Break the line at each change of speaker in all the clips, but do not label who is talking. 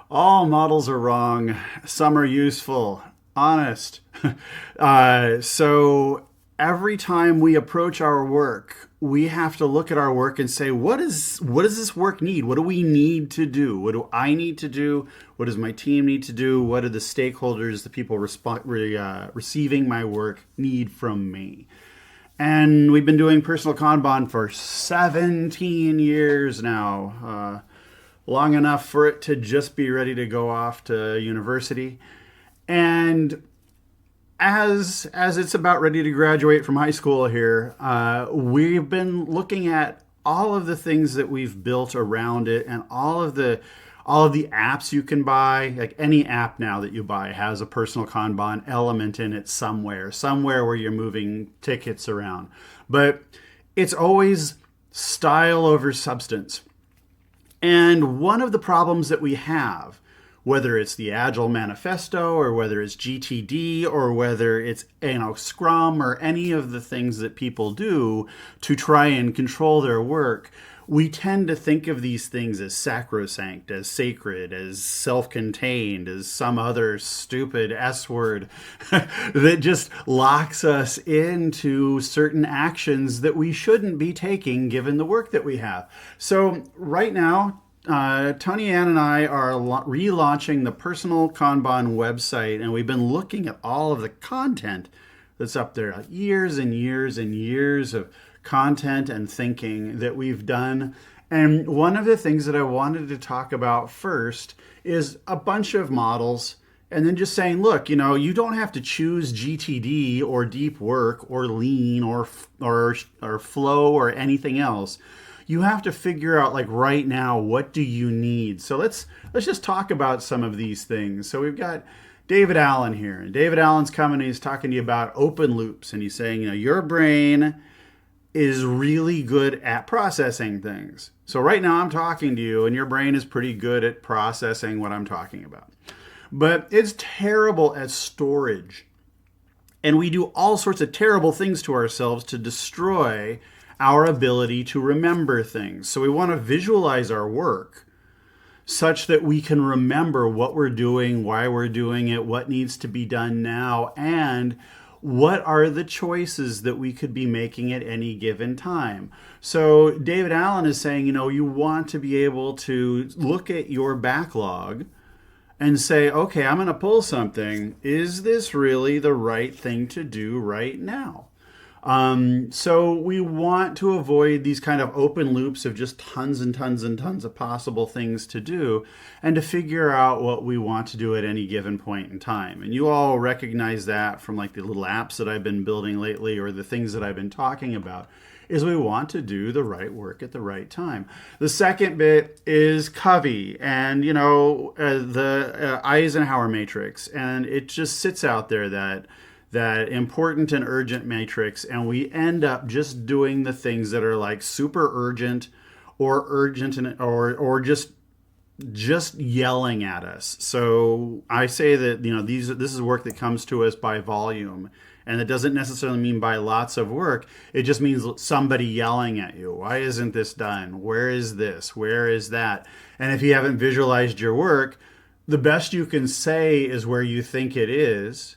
All models are wrong. Some are useful. Honest. So every time we approach our work, we have to look at our work and say, what does this work need? What do we need to do? What do I need to do? What does my team need to do? What do the stakeholders, the people receiving my work, need from me? And we've been doing personal Kanban for 17 years now. Long enough for it to just be ready to go off to university. And as it's about ready to graduate from high school here, we've been looking at all of the things that we've built around it, and all of the apps you can buy. Like any app now that you buy has a personal Kanban element in it somewhere where you're moving tickets around. But it's always style over substance. And one of the problems that we have, whether it's the Agile Manifesto or whether it's GTD or whether it's Scrum or any of the things that people do to try and control their work, we tend to think of these things as sacrosanct, as sacred, as self-contained, as some other stupid S word that just locks us into certain actions that we shouldn't be taking given the work that we have. So right now, Tony Ann and I are relaunching the Personal Kanban website, and we've been looking at all of the content that's up there, like years and years and years of content and thinking that we've done. And one of the things that I wanted to talk about first is a bunch of models, and then just saying, look, you don't have to choose GTD or deep work or lean or flow or anything else. You have to figure out, like, right now, what do you need? So let's just talk about some of these things. So we've got David Allen here, and David Allen's coming and he's talking to you about open loops, and he's saying, your brain is really good at processing things. So right now I'm talking to you and your brain is pretty good at processing what I'm talking about. But it's terrible at storage. And we do all sorts of terrible things to ourselves to destroy our ability to remember things. So we want to visualize our work such that we can remember what we're doing, why we're doing it, what needs to be done now, and what are the choices that we could be making at any given time. So David Allen is saying, you want to be able to look at your backlog and say, okay, I'm going to pull something. Is this really the right thing to do right now? So we want to avoid these kind of open loops of just tons and tons and tons of possible things to do, and to figure out what we want to do at any given point in time. And you all recognize that from like the little apps that I've been building lately, or the things that I've been talking about, is we want to do the right work at the right time. The second bit is Covey and, the Eisenhower matrix. And it just sits out there, that important and urgent matrix, and we end up just doing the things that are like super urgent or or just yelling at us. So I say that this is work that comes to us by volume, and it doesn't necessarily mean by lots of work. It just means somebody yelling at you. Why isn't this done? Where is this? Where is that? And if you haven't visualized your work, the best you can say is where you think it is.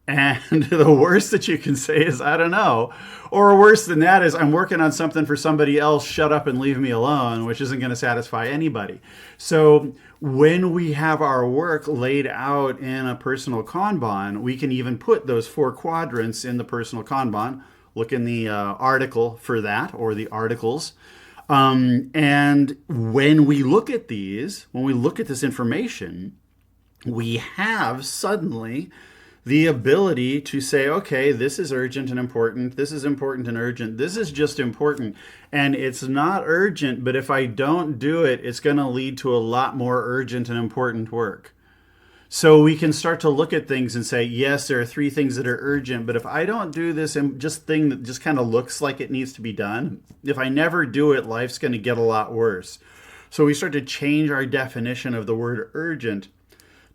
And the worst that you can say is, I don't know. Or worse than that is, I'm working on something for somebody else, shut up and leave me alone, which isn't going to satisfy anybody. So when we have our work laid out in a personal Kanban, we can even put those 4 quadrants in the personal Kanban. Look in the article for that, or the articles. And when we look at these, when we look at this information, we have suddenly the ability to say, okay, this is urgent and important. This is important and urgent. This is just important. And it's not urgent, but if I don't do it, it's going to lead to a lot more urgent and important work. So we can start to look at things and say, yes, there are 3 things that are urgent, but if I don't do this and just thing that just kind of looks like it needs to be done, if I never do it, life's going to get a lot worse. So we start to change our definition of the word urgent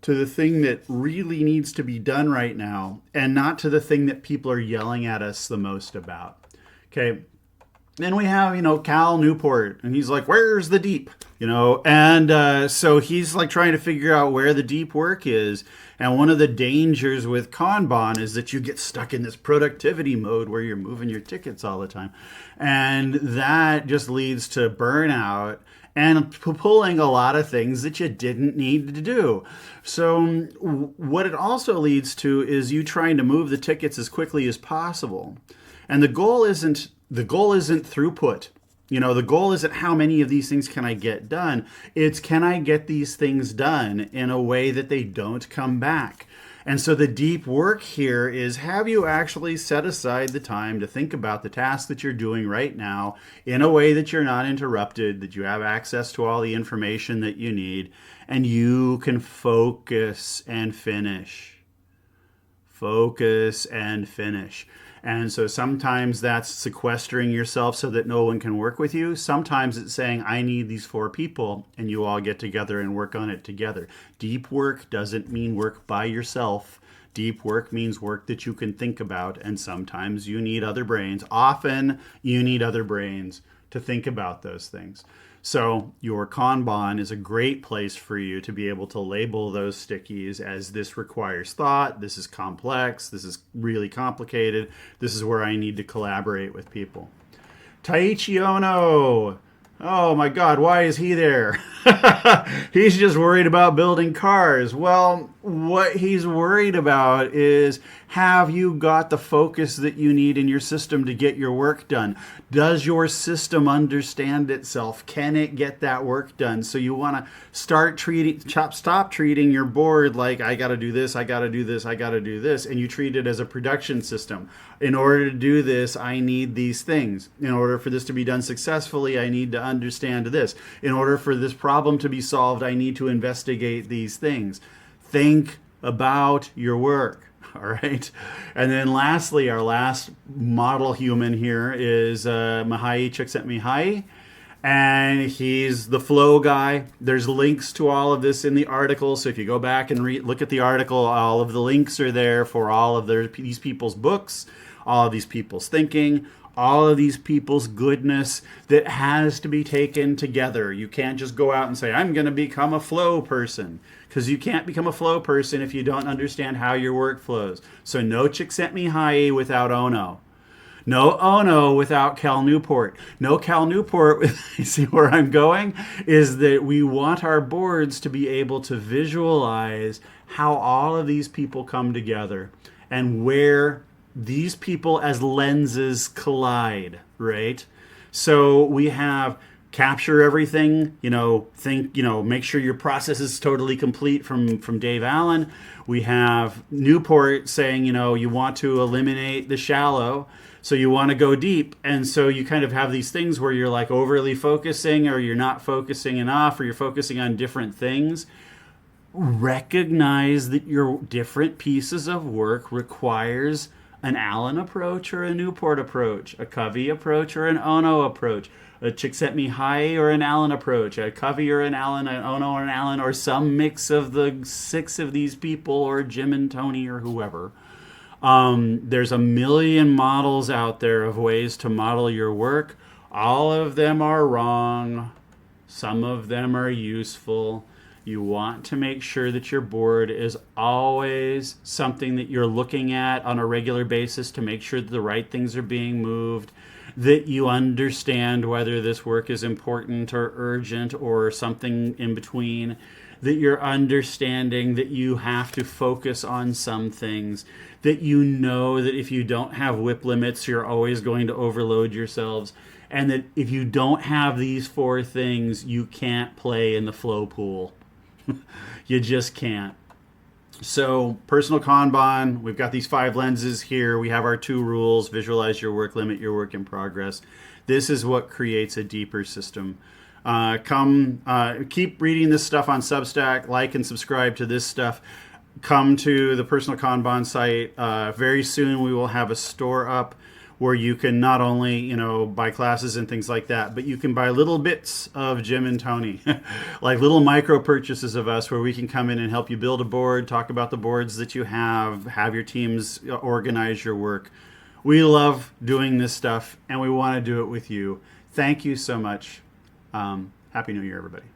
to the thing that really needs to be done right now, and not to the thing that people are yelling at us the most about. Okay. Then we have, Cal Newport, and he's like, where's the deep? And so he's like trying to figure out where the deep work is. And one of the dangers with Kanban is that you get stuck in this productivity mode where you're moving your tickets all the time. And that just leads to burnout and pulling a lot of things that you didn't need to do. So what it also leads to is you trying to move the tickets as quickly as possible. And the goal isn't throughput. The goal isn't how many of these things can I get done. It's can I get these things done in a way that they don't come back. And so the deep work here is, have you actually set aside the time to think about the task that you're doing right now in a way that you're not interrupted, that you have access to all the information that you need, and you can focus and finish. Focus and finish. And so sometimes that's sequestering yourself so that no one can work with you. Sometimes it's saying, I need these 4 people, and you all get together and work on it together. Deep work doesn't mean work by yourself. Deep work means work that you can think about, and sometimes you need other brains. Often you need other brains to think about those things. So your Kanban is a great place for you to be able to label those stickies as this requires thought, this is complex, this is really complicated, this is where I need to collaborate with people. Taiichi Ono. Oh my God, why is he there? He's just worried about building cars. Well, what he's worried about is, have you got the focus that you need in your system to get your work done? Does your system understand itself? Can it get that work done? So you want to stop treating your board like, I got to do this, I got to do this, I got to do this, and you treat it as a production system. In order to do this, I need these things. In order for this to be done successfully, I need to understand this. In order for this problem to be solved, I need to investigate these things. Think about your work. All right. And then lastly, our last model human here is Mihai Csikszentmihalyi. And he's the flow guy. There's links to all of this in the article. So if you go back and look at the article, all of the links are there for all of these people's books, all of these people's thinking, all of these people's goodness that has to be taken together. You can't just go out and say, I'm going to become a flow person, because you can't become a flow person if you don't understand how your work flows. So no Csikszentmihalyi without Ono. No Ono without Cal Newport. No Cal Newport with, you see where I'm going? Is that we want our boards to be able to visualize how all of these people come together and where these people as lenses collide, right? So we have capture everything, make sure your process is totally complete from Dave Allen. We have Newport saying, you want to eliminate the shallow, so you want to go deep. And so you kind of have these things where you're like overly focusing, or you're not focusing enough, or you're focusing on different things. Recognize that your different pieces of work requires an Allen approach or a Newport approach, a Covey approach or an Ono approach, a Csikszentmihalyi or an Allen approach, a Covey or an Allen, an Ono or an Allen, or some mix of the 6 of these people, or Jim and Tony or whoever. There's a million models out there of ways to model your work. All of them are wrong. Some of them are useful. You want to make sure that your board is always something that you're looking at on a regular basis to make sure that the right things are being moved, that you understand whether this work is important or urgent or something in between, that you're understanding that you have to focus on some things, that you know that if you don't have whip limits, you're always going to overload yourselves, and that if you don't have these 4 things, you can't play in the flow pool. You just can't. So personal Kanban, we've got these 5 lenses here. We have our 2 rules: visualize your work, limit your work in progress. This is what creates a deeper system. Keep reading this stuff on Substack, like and subscribe to this stuff. Come to the personal Kanban site. Very soon we will have a store up where you can not only, buy classes and things like that, but you can buy little bits of Jim and Tony, like little micro purchases of us, where we can come in and help you build a board, talk about the boards that you have your teams organize your work. We love doing this stuff, and we want to do it with you. Thank you so much. Happy New Year, everybody.